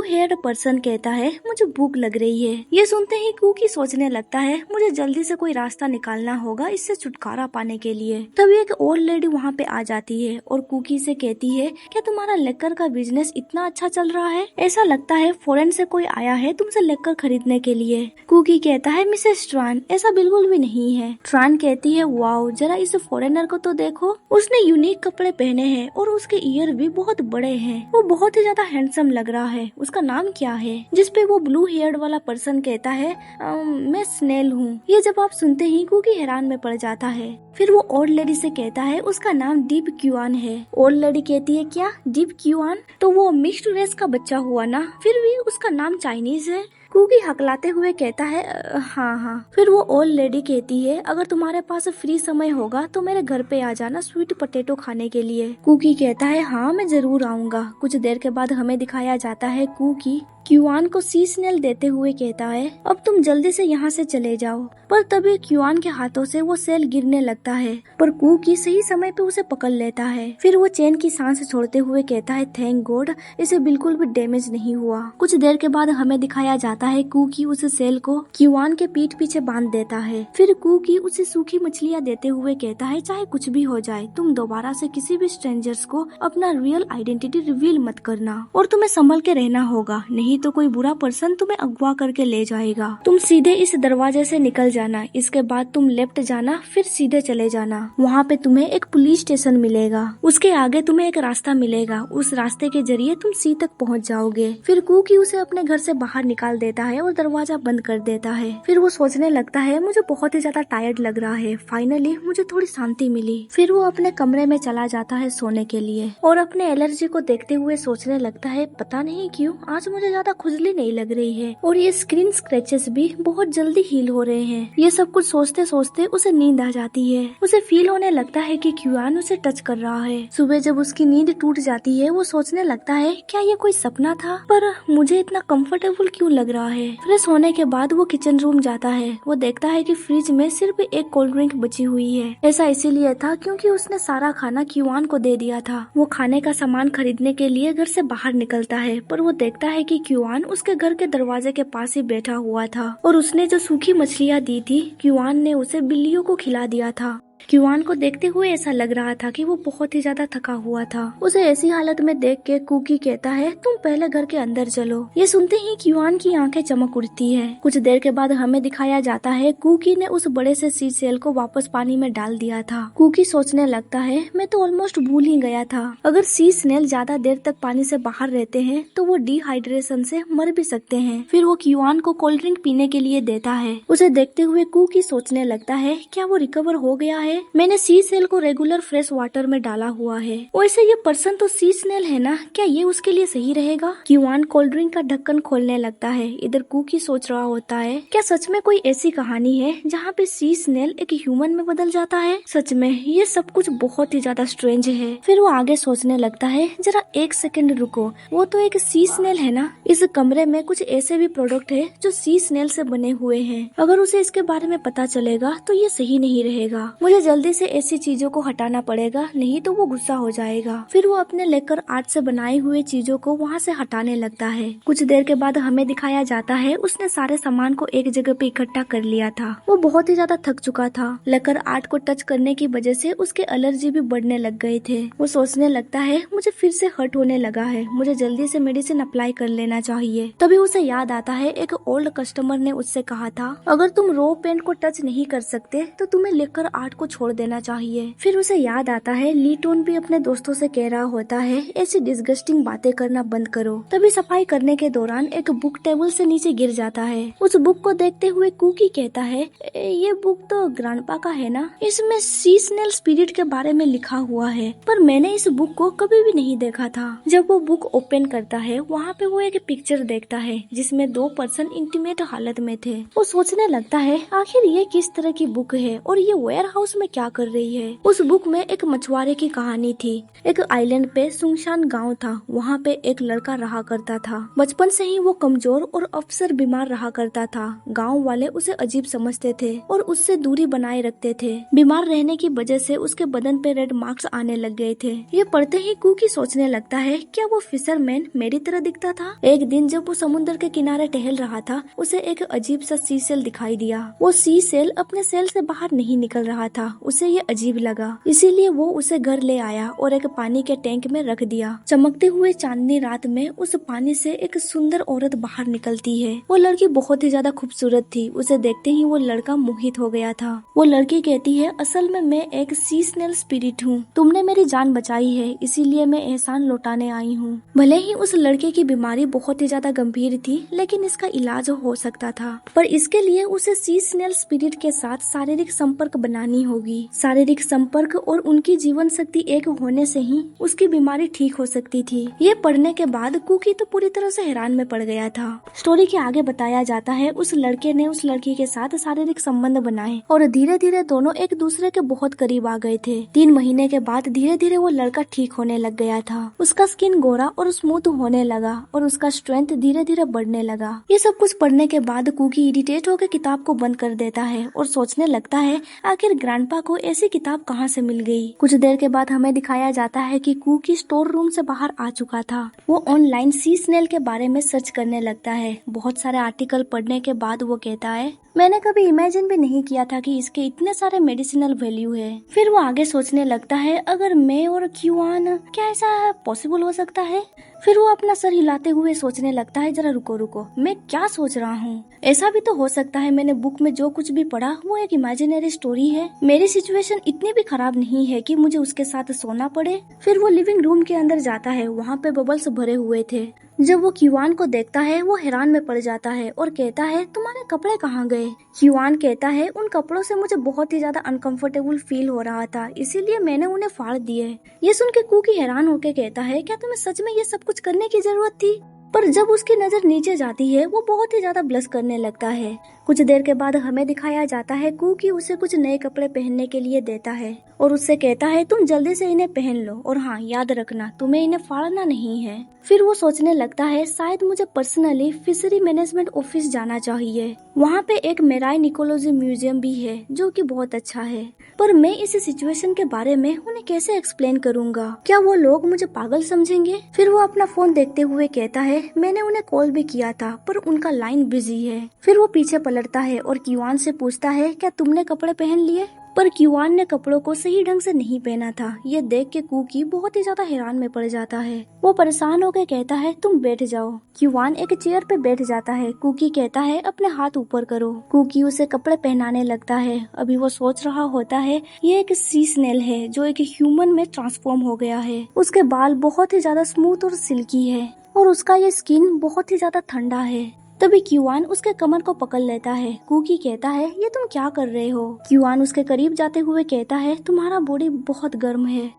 Heard person कहता है मुझे भूख लग रही है। ये सुनते ही कुकी सोचने लगता है मुझे जल्दी से कोई रास्ता निकालना होगा इससे छुटकारा पाने के लिए। तभी एक ओल्ड लेडी वहाँ पे आ जाती है और कुकी से कहती है क्या तुम्हारा लेकर का बिजनेस इतना अच्छा चल रहा है? ऐसा लगता है फॉरेन से कोई आया है तुमसे लेकर खरीदने के लिए। कुकी कहता है मिसेस ट्रान ऐसा बिल्कुल भी नहीं है। ट्रान कहती है वाओ जरा इस फॉरेनर को तो देखो, उसने यूनिक कपड़े पहने हैं और उसके ईयर भी बहुत बड़े हैं। वो बहुत ही ज्यादा हैंडसम लग रहा है। उसका नाम क्या है? जिसपे वो ब्लू हेयर्ड वाला पर्सन कहता है मैं स्नेल हूँ। ये जब आप सुनते ही कुकी हैरान में पड़ जाता है। फिर वो ओल्ड लेडी से कहता है उसका नाम डीप क्यूआन है। ओल्ड लेडी कहती है क्या डीप क्यूआन? तो वो मिक्स्ड रेस का बच्चा हुआ ना, फिर भी उसका नाम चाइनीज है। कुकी हकलाते हुए कहता है हाँ। फिर वो ओल्ड लेडी कहती है अगर तुम्हारे पास फ्री समय होगा तो मेरे घर पे आ जाना स्वीट पोटैटो खाने के लिए। कुकी कहता है हाँ मैं जरूर आऊंगा। कुछ देर के बाद हमें दिखाया जाता है कुकी क्यूआन को सी स्नेल देते हुए कहता है अब तुम जल्दी से यहाँ से चले जाओ। पर तभी क्यूआन के हाथों से वो सेल गिरने लगता है पर कुकी सही समय पे उसे पकड़ लेता है। फिर वो चैन की सांस छोड़ते हुए कहता है थैंक गॉड इसे बिल्कुल भी डैमेज नहीं हुआ। कुछ देर के बाद हमें दिखाया जाता है कुकी उस सेल को क्यूआन के पीठ पीछे बांध देता है। फिर कुकी उसे सूखी मछलियाँ देते हुए कहता है चाहे कुछ भी हो जाए तुम दोबारा से किसी भी स्ट्रेंजर्स को अपना रियल आइडेंटिटी रिवील मत करना और तुम्हें संभल के रहना होगा, नहीं तो कोई बुरा पर्सन तुम्हें अगवा करके ले जाएगा। तुम सीधे इस दरवाजे से निकल जाना, इसके बाद तुम लेफ्ट जाना फिर सीधे चले जाना। वहाँ पे तुम्हें एक पुलिस स्टेशन मिलेगा, उसके आगे तुम्हें एक रास्ता मिलेगा, उस रास्ते के जरिए तुम सी तक पहुँच जाओगे। फिर कुकी उसे अपने घर से बाहर निकाल देता है और दरवाजा बंद कर देता है। फिर वो सोचने लगता है मुझे बहुत ही ज्यादा टायर्ड लग रहा है, फाइनली मुझे थोड़ी शांति मिली। फिर वो अपने कमरे में चला जाता है सोने के लिए और अपने एलर्जी को देखते हुए सोचने लगता है पता नहीं क्यों आज मुझे ज्यादा खुजली नहीं लग रही है और ये स्क्रीन स्क्रैचेस भी बहुत जल्दी हील हो रहे हैं। ये सब कुछ सोचते सोचते उसे नींद आ जाती है। उसे फील होने लगता है कि क्यूआन उसे टच कर रहा है। सुबह जब उसकी नींद टूट जाती है वो सोचने लगता है क्या ये कोई सपना था, पर मुझे इतना कंफर्टेबल क्यों लग रहा है। फ्रेश होने के बाद वो किचन रूम जाता है। वो देखता है कि फ्रिज में सिर्फ एक कोल्ड ड्रिंक बची हुई है। ऐसा इसीलिए था क्योंकि उसने सारा खाना क्यूआन को दे दिया था। वो खाने का सामान खरीदने के लिए घर से बाहर निकलता है पर वो देखता है कि क्यूआन उसके घर के दरवाजे के पास ही बैठा हुआ था और उसने जो सूखी मछलियाँ दी थी क्यूआन ने उसे बिल्लियों को खिला दिया था। क्यूआन को देखते हुए ऐसा लग रहा था कि वो बहुत ही ज्यादा थका हुआ था। उसे ऐसी हालत में देख के कुकी कहता है तुम पहले घर के अंदर चलो। ये सुनते ही क्यूआन की आंखें चमक उठती है। कुछ देर के बाद हमें दिखाया जाता है कुकी ने उस बड़े से सी सेल को वापस पानी में डाल दिया था। कुकी सोचने लगता है मैं तो ऑलमोस्ट भूल ही गया था, अगर सी स्नेल ज्यादा देर तक पानी से बाहर रहते हैं तो वो डिहाइड्रेशन से मर भी सकते हैं। फिर वो क्यूआन को कोल्ड ड्रिंक पीने के लिए देता है। उसे देखते हुए कुकी सोचने लगता है क्या वो रिकवर हो गया है? मैंने सी सेल को रेगुलर फ्रेश वाटर में डाला हुआ है। वैसे ये पर्सन तो सी स्नेल है ना, क्या ये उसके लिए सही रहेगा? क्यूआन कोल्ड ड्रिंक का ढक्कन खोलने लगता है। इधर कुकी सोच रहा होता है क्या सच में कोई ऐसी कहानी है जहाँ पे सी स्नेल एक ह्यूमन में बदल जाता है? सच में ये सब कुछ बहुत ही ज्यादा स्ट्रेंज है। फिर वो आगे सोचने लगता है जरा एक सेकंड रुको, वो तो एक सी स्नेल है ना। इस कमरे में कुछ ऐसे भी प्रोडक्ट है जो सी स्नेल से बने हुए हैं। अगर उसे इसके बारे में पता चलेगा तो ये सही नहीं रहेगा। मुझे जल्दी से ऐसी चीजों को हटाना पड़ेगा, नहीं तो वो गुस्सा हो जाएगा। फिर वो अपने लेकर आर्ट से बनाई हुई चीजों को वहाँ से हटाने लगता है। कुछ देर के बाद हमें दिखाया जाता है उसने सारे सामान को एक जगह पे इकट्ठा कर लिया था। वो बहुत ही ज्यादा थक चुका था। लेकर आर्ट को टच करने की वजह से उसके एलर्जी भी बढ़ने लग गए थे। वो सोचने लगता है मुझे फिर से हर्ट होने लगा है, मुझे जल्दी से मेडिसिन अप्लाई कर लेना चाहिए। तभी उसे याद आता है एक ओल्ड कस्टमर ने उससे कहा था अगर तुम रो पेंट को टच नहीं कर सकते तो तुम्हें लेकर आर्ट को छोड़ देना चाहिए। फिर उसे याद आता है लीटोन भी अपने दोस्तों से कह रहा होता है ऐसी डिस्गस्टिंग बातें करना बंद करो। तभी सफाई करने के दौरान एक बुक टेबल से नीचे गिर जाता है। उस बुक को देखते हुए कुकी कहता है ये बुक तो ग्रैंडपा का है ना, इसमें सीजनल स्पिरिट के बारे में लिखा हुआ है, पर मैंने इस बुक को कभी भी नहीं देखा था। जब वो बुक ओपन करता है वहाँ पे वो एक पिक्चर देखता है जिसमें 2 पर्सन इंटीमेट हालत में थे। वो सोचने लगता है आखिर ये किस तरह की बुक है और ये वेयर हाउस में क्या कर रही है। उस बुक में एक मछुआरे की कहानी थी। एक आइलैंड पे सुनसान गांव था। वहाँ पे एक लड़का रहा करता था। बचपन से ही वो कमजोर और अक्सर बीमार रहा करता था। गांव वाले उसे अजीब समझते थे और उससे दूरी बनाए रखते थे। बीमार रहने की वजह से उसके बदन पे रेड मार्क्स आने लग गए थे। ये पढ़ते ही कुकी सोचने लगता है, क्या वो फिशरमैन मेरी तरह दिखता था। एक दिन जब वो समुद्र के किनारे टहल रहा था, उसे एक अजीब सा सी सेल दिखाई दिया। वो सी सेल अपने सेल से बाहर नहीं निकल रहा था। उसे ये अजीब लगा, इसीलिए वो उसे घर ले आया और एक पानी के टैंक में रख दिया। चमकते हुए चांदनी रात में उस पानी से एक सुंदर औरत बाहर निकलती है। वो लड़की बहुत ही ज्यादा खूबसूरत थी। उसे देखते ही वो लड़का मोहित हो गया था। वो लड़की कहती है, असल में मैं एक सी स्नेल स्पिरिट हूँ। तुमने मेरी जान बचाई है, इसीलिए मैं एहसान लौटाने आई हूँ। भले ही उस लड़के की बीमारी बहुत ही ज्यादा गंभीर थी, लेकिन इसका इलाज हो सकता था। पर इसके लिए उसे सी स्नेल स्पिरिट के साथ शारीरिक संपर्क बनानी होगी। शारीरिक संपर्क और उनकी जीवन शक्ति एक होने से ही उसकी बीमारी ठीक हो सकती थी। ये पढ़ने के बाद कुकी तो पूरी तरह से हैरान में पड़ गया था। स्टोरी के आगे बताया जाता है, उस लड़के ने उस लड़की के साथ शारीरिक संबंध बनाए और धीरे धीरे दोनों एक दूसरे के बहुत करीब आ गए थे। 3 महीने के बाद धीरे धीरे वो लड़का ठीक होने लग गया था। उसका स्किन गोरा और स्मूथ होने लगा और उसका स्ट्रेंथ धीरे धीरे बढ़ने लगा। ये सब कुछ पढ़ने के बाद कुकी इरिटेट होकर किताब को बंद कर देता है और सोचने लगता है, आखिर ग्रैंडपा को ऐसी किताब कहाँ से मिल गई। कुछ देर के बाद हमें दिखाया जाता है कि कुकी स्टोर रूम से बाहर आ चुका था। वो ऑनलाइन सी स्नेल के बारे में सर्च करने लगता है। बहुत सारे आर्टिकल पढ़ने के बाद वो कहता है, मैंने कभी इमेजिन भी नहीं किया था कि इसके इतने सारे मेडिसिनल वैल्यू है। फिर वो आगे सोचने लगता है, अगर मैं और क्यूआन, क्या ऐसा पॉसिबल हो सकता है। फिर वो अपना सर हिलाते हुए सोचने लगता है, जरा रुको रुको, मैं क्या सोच रहा हूँ। ऐसा भी तो हो सकता है मैंने बुक में जो कुछ भी पढ़ा वो एक इमेजिनरी स्टोरी है। मेरी सिचुएशन इतनी भी खराब नहीं है कि मुझे उसके साथ सोना पड़े। फिर वो लिविंग रूम के अंदर जाता है। वहाँ पे बबल्स भरे हुए थे। जब वो क्यूआन को देखता है वो हैरान में पड़ जाता है और कहता है, तुम्हारे कपड़े कहाँ गए। क्यूआन कहता है, उन कपड़ों से मुझे बहुत ही ज्यादा अनकंफर्टेबल फील हो रहा था, इसीलिए मैंने उन्हें फाड़ दिए। ये सुन के कुकी हैरान होकर कहता है, क्या तुम्हें सच में ये सब कुछ करने की जरूरत थी। पर जब उसकी नजर नीचे जाती है वो बहुत ही ज्यादा ब्लश करने लगता है। कुछ देर के बाद हमें दिखाया जाता है कुकी उसे कुछ नए कपड़े पहनने के लिए देता है और उससे कहता है, तुम जल्दी से इन्हें पहन लो और हाँ याद रखना, तुम्हें इन्हें फाड़ना नहीं है। फिर वो सोचने लगता है, शायद मुझे पर्सनली फिशरी मैनेजमेंट ऑफिस जाना चाहिए। वहाँ पे एक मेराइन इकोलॉजी म्यूजियम भी है जो कि बहुत अच्छा है। पर मैं इस सिचुएशन के बारे में उन्हें कैसे एक्सप्लेन करूँगा, क्या वो लोग मुझे पागल समझेंगे। फिर वो अपना फोन देखते हुए कहता है, मैंने उन्हें कॉल भी किया था पर उनका लाइन बिजी है। फिर वो पीछे पलटता है और क्यूआन से पूछता है, क्या तुमने कपड़े पहन लिए। पर क्यूआन ने कपड़ों को सही ढंग से नहीं पहना था। ये देख के कुकी बहुत ही ज्यादा हैरान में पड़ जाता है। वो परेशान होकर कहता है, तुम बैठ जाओ। क्यूआन एक चेयर पे बैठ जाता है। कुकी कहता है, अपने हाथ ऊपर करो। कुकी उसे कपड़े पहनाने लगता है। अभी वो सोच रहा होता है ये एक सी स्नेल है जो एक ह्यूमन में ट्रांसफॉर्म हो गया है। उसके बाल बहुत ही ज्यादा स्मूथ और सिल्की है और उसका ये स्किन बहुत ही ज्यादा ठंडा है। तभी क्यूआन उसके कमर को पकड़ लेता है। कुकी कहता है, ये तुम क्या कर रहे हो। क्यूआन उसके करीब जाते हुए कहता है, तुम्हारा बॉडी बहुत गर्म है।